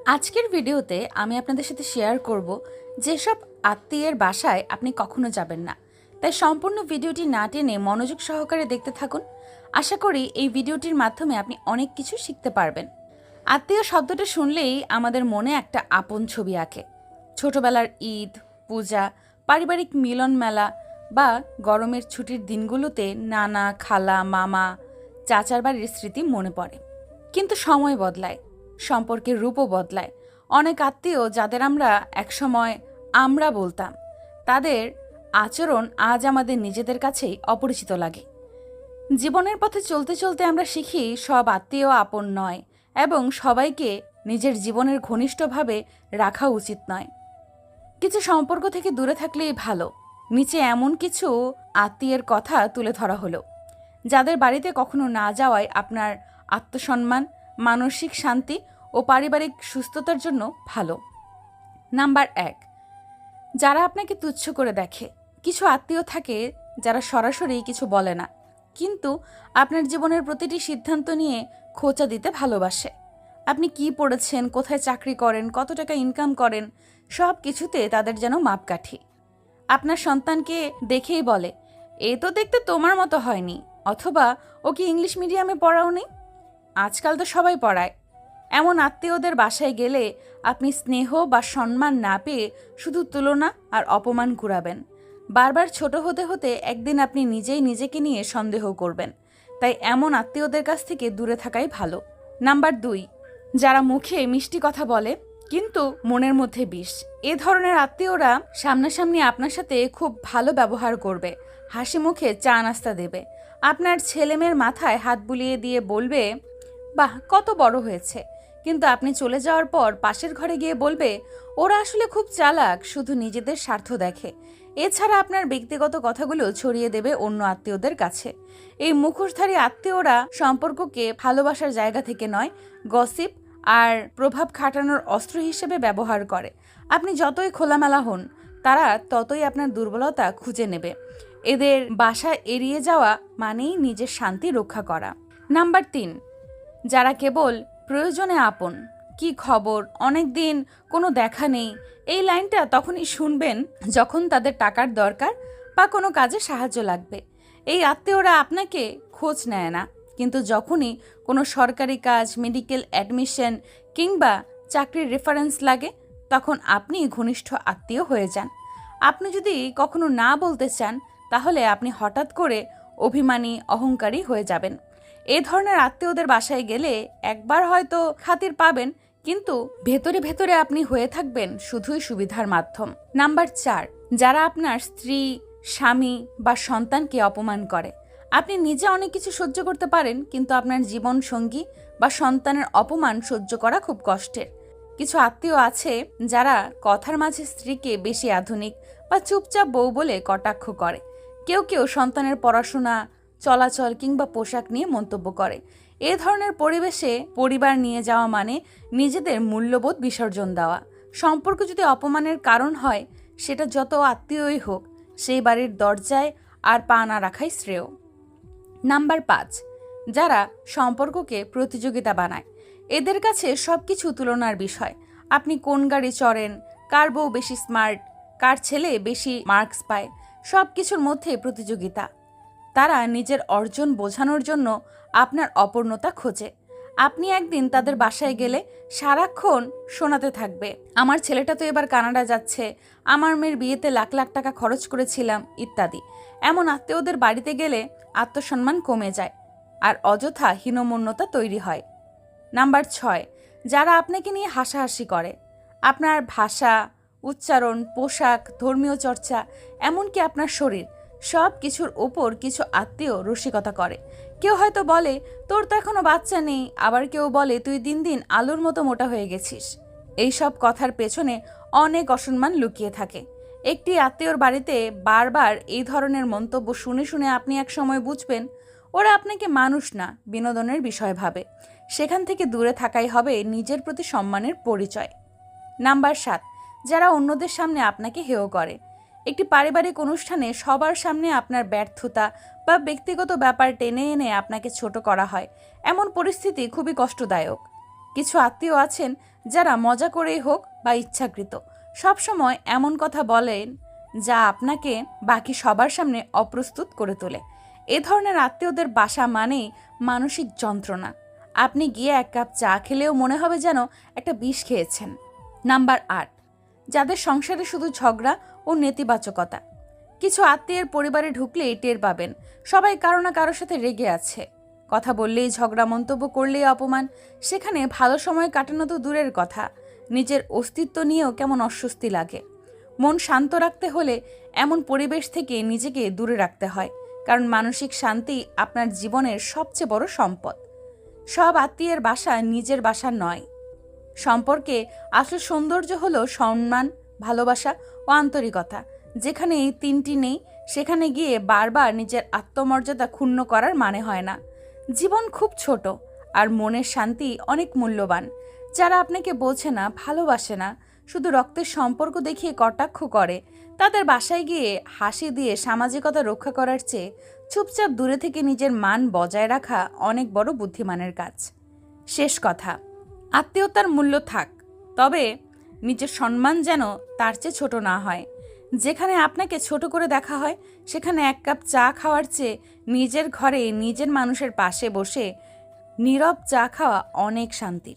আজকের ভিডিওতে আমি আপনাদের সাথে শেয়ার করব যেসব আত্মীয়ের বাসায় আপনি কখনো যাবেন না। তাই সম্পূর্ণ ভিডিওটি না টেনে মনোযোগ সহকারে দেখতে থাকুন। আশা করি এই ভিডিওটির মাধ্যমে আপনি অনেক কিছু শিখতে পারবেন। আত্মীয় শব্দটা শুনলেই আমাদের মনে একটা আপন ছবি আঁকে। ছোটবেলার ঈদ, পূজা, পারিবারিক মিলন মেলা বা গরমের ছুটির দিনগুলোতে নানা, খালা, মামা, চাচার বাড়ির স্মৃতি মনে পড়ে। কিন্তু সময় বদলায়, সম্পর্কের রূপও বদলায়। অনেক আত্মীয় যাদের আমরা একসময় আমরা বলতাম, তাদের আচরণ আজ আমাদের নিজেদের কাছেই অপরিচিত লাগে। জীবনের পথে চলতে চলতে আমরা শিখি সব আত্মীয় আপন নয় এবং সবাইকে নিজের জীবনের ঘনিষ্ঠভাবে রাখা উচিত নয়। কিছু সম্পর্ক থেকে দূরে থাকলেই ভালো। নিচে এমন কিছু আত্মীয়ের কথা তুলে ধরা হলো যাদের বাড়িতে কখনো না যাওয়ায় আপনার আত্মসম্মান, মানসিক শান্তি ও পারিবারিক সুস্থতার জন্য ভালো। নাম্বার ১, যারা আপনাকে তুচ্ছ করে দেখে। কিছু আত্মীয় থাকে যারা সরাসরি কিছু বলে না, কিন্তু আপনার জীবনের প্রতিটি সিদ্ধান্ত নিয়ে খোঁচা দিতে ভালোবাসে। আপনি কি পড়েছেন, কোথায় চাকরি করেন, কত টাকা ইনকাম করেন, সব কিছুতে তাদের যেন মাপকাঠি। আপনার সন্তানকে দেখেই বলে, এ তো দেখতে তোমার মতো হয়নি, অথবা ও কি ইংলিশ মিডিয়ামে পড়াওনি। আজকাল তো সবাই পড়ায়। এমন আত্মীয়দের বাসায় গেলে আপনি স্নেহ বা সম্মান না পেয়ে শুধু তুলনা আর অপমান কুড়াবেন। বারবার ছোট হতে হতে একদিন আপনি নিজেই নিজেকে নিয়ে সন্দেহ করবেন। তাই এমন আত্মীয়দের কাছ থেকে দূরে থাকাই ভালো। নাম্বার ২, যারা মুখে মিষ্টি কথা বলে কিন্তু মনের মধ্যে বিষ। এ ধরনের আত্মীয়রা সামনাসামনি আপনার সাথে খুব ভালো ব্যবহার করবে, হাসি মুখে চা নাস্তা দেবে, আপনার ছেলেমেয়ের মাথায় হাত বুলিয়ে দিয়ে বলবে, বাহ কত বড় হয়েছে। কিন্তু আপনি চলে যাওয়ার পর পাশের ঘরে গিয়ে বলবে, ওরা আসলে খুব চালাক, শুধু নিজেদের স্বার্থ দেখে। এছাড়া আপনার ব্যক্তিগত কথাগুলো ছড়িয়ে দেবে অন্য আত্মীয়দের কাছে। এই মুখোশধারী আত্মীয়রা সম্পর্ককে ভালোবাসার জায়গা থেকে নয়, গসিপ আর প্রভাব খাটানোর অস্ত্র হিসেবে ব্যবহার করে। আপনি যতই খোলামেলা হন, তারা ততই আপনার দুর্বলতা খুঁজে নেবে। এদের বাসা এড়িয়ে যাওয়া মানেই নিজের শান্তি রক্ষা করা। নাম্বার ৩, যারা কেবল প্রয়োজনে আপন। কি খবর, অনেক দিন কোনো দেখা নেই। এই লাইনটা তখনই শুনবেন যখন তাদের টাকার দরকার বা কোনো কাজে সাহায্য লাগবে। এই আত্মীয়রা আপনাকে খোঁজ নেয় না, কিন্তু যখনই কোনো সরকারি কাজ, মেডিকেল অ্যাডমিশন কিংবা চাকরির রেফারেন্স লাগে, তখন আপনি ঘনিষ্ঠ আত্মীয় হয়ে যান। আপনি যদি কখনো না বলতে চান, তাহলে আপনি হঠাৎ করে অভিমানী, অহংকারী হয়ে যাবেন। এ ধরনের আত্মীয়দের বাসায় গেলে একবার হয়তো খাতির পাবেন, কিন্তু ভেতরে ভেতরে আপনি হয়ে থাকবেন শুধুই সুবিধার মাধ্যম। নাম্বার ৪, যারা আপনার স্ত্রী, স্বামী বা সন্তানকে অপমান করে। আপনি নিজে অনেক কিছু সহ্য করতে পারেন, কিন্তু আপনার জীবন সঙ্গী বা সন্তানের অপমান সহ্য করা খুব কষ্টের। কিছু আত্মীয় আছে যারা কথার মাঝে স্ত্রীকে বেশি আধুনিক বা চুপচাপ বউ বলে কটাক্ষ করে। কেউ কেউ সন্তানের পড়াশোনা, চলাচল কিংবা পোশাক নিয়ে মন্তব্য করে। এ ধরনের পরিবেশে পরিবার নিয়ে যাওয়া মানে নিজেদের মূল্যবোধ বিসর্জন দেওয়া। সম্পর্ক যদি অপমানের কারণ হয়, সেটা যত আত্মীয়ই হোক, সেই বাড়ির দরজায় আর পা না রাখাই শ্রেয়। নাম্বার ৫, যারা সম্পর্ককে প্রতিযোগিতা বানায়। এদের কাছে সবকিছু তুলনার বিষয়। আপনি কোন গাড়ি চড়েন, কার বউ বেশি স্মার্ট, কার ছেলে বেশি মার্কস পায়, সব কিছুর মধ্যে প্রতিযোগিতা। তারা নিজের অর্জন বোঝানোর জন্য আপনার অপূর্ণতা খোঁজে। আপনি একদিন তাদের বাসায় গেলে সারাক্ষণ শোনাতে থাকবে, আমার ছেলেটা তো এবার কানাডা যাচ্ছে, আমার মেয়ের বিয়েতে লাখ লাখ টাকা খরচ করেছিলাম, ইত্যাদি। এমন আত্মীয়দের বাড়িতে গেলে আত্মসম্মান কমে যায় আর অযথা হীনমন্যতা তৈরি হয়। নাম্বার ৬, যারা আপনাকে নিয়ে হাসাহাসি করে। আপনার ভাষা, উচ্চারণ, পোশাক, ধর্মীয় চর্চা, এমনকি আপনার শরীর, সব কিছুর ওপর কিছু আত্মীয় রসিকতা করে। কেউ হয়তো বলে, তোর তো এখনো বাচ্চা নেই, আবার কেউ বলে, তুই দিন দিন আলুর মতো মোটা হয়ে গেছিস। এইসব কথার পেছনে অনেক অসম্মান লুকিয়ে থাকে। একটি আত্মীয়র বাড়িতে বারবার এই ধরনের মন্তব্য শুনে শুনে আপনি এক সময় বুঝবেন, ওরা আপনাকে মানুষ না, বিনোদনের বিষয় ভাবে। সেখান থেকে দূরে থাকাই হবে নিজের প্রতি সম্মানের পরিচয়। নাম্বার ৭, যারা অন্যদের সামনে আপনাকে হেয় করে। একটি পারিবারিক অনুষ্ঠানে সবার সামনে আপনার ব্যর্থতা বা ব্যক্তিগত ব্যাপার টেনে এনে আপনাকে ছোট করা হয়। এমন পরিস্থিতি খুবই কষ্টদায়ক। কিছু আত্মীয় আছেন যারা মজা করেই হোক বা ইচ্ছাকৃত সবসময় এমন কথা বলেন যা আপনাকে বাকি সবার সামনে অপ্রস্তুত করে তোলে। এ ধরনের আত্মীয়দের বাসা মানেই মানসিক যন্ত্রণা। আপনি গিয়ে এক কাপ চা খেলেও মনে হবে যেন একটা বিষ খেয়েছেন। নাম্বার 8, যাদের সংসারে শুধু ঝগড়া ও নেতিবাচকতা। কিছু আত্মীয়ের পরিবারে ঢুকলেই টের পাবেন সবাই কারো না কারোর সাথে রেগে আছে। কথা বললেই ঝগড়া, মন্তব্য করলেই অপমান। সেখানে ভালো সময় কাটানো তো দূরের কথা, নিজের অস্তিত্ব নিয়েও কেমন অস্বস্তি লাগে। মন শান্ত রাখতে হলে এমন পরিবেশ থেকে নিজেকে দূরে রাখতে হয়, কারণ মানসিক শান্তি আপনার জীবনের সবচেয়ে বড় সম্পদ। সব আত্মীয়ের বাসা নিজের বাসা নয়। সম্পর্কে আসল সৌন্দর্য হলো সম্মান, ভালোবাসা ও আন্তরিকতা। যেখানে এই তিনটি নেই সেখানে গিয়ে বারবার নিজের আত্মমর্যাদা ক্ষুণ্ণ করার মানে হয় না। জীবন খুব ছোট আর মনের শান্তি অনেক মূল্যবান। যারা আপনাকে বোঝে না, ভালোবাসে না, শুধু রক্তের সম্পর্ক দেখিয়ে কটাক্ষ করে, তাদের বাসায় গিয়ে হাসি দিয়ে সামাজিকতা রক্ষা করার চেয়ে চুপচাপ দূরে থেকে নিজের মান বজায় রাখা অনেক বড় বুদ্ধিমানের কাজ। শেষ কথা, আত্মীয়তার মূল্য থাক, তবে নিজের সম্মান যেন তার চেয়ে ছোট না হয়। যেখানে আপনাকে ছোট করে দেখা হয় সেখানে এক কাপ চা খাওয়ার চেয়ে নিজের ঘরে নিজের মানুষের পাশে বসে নীরব চা খাওয়া অনেক শান্তির।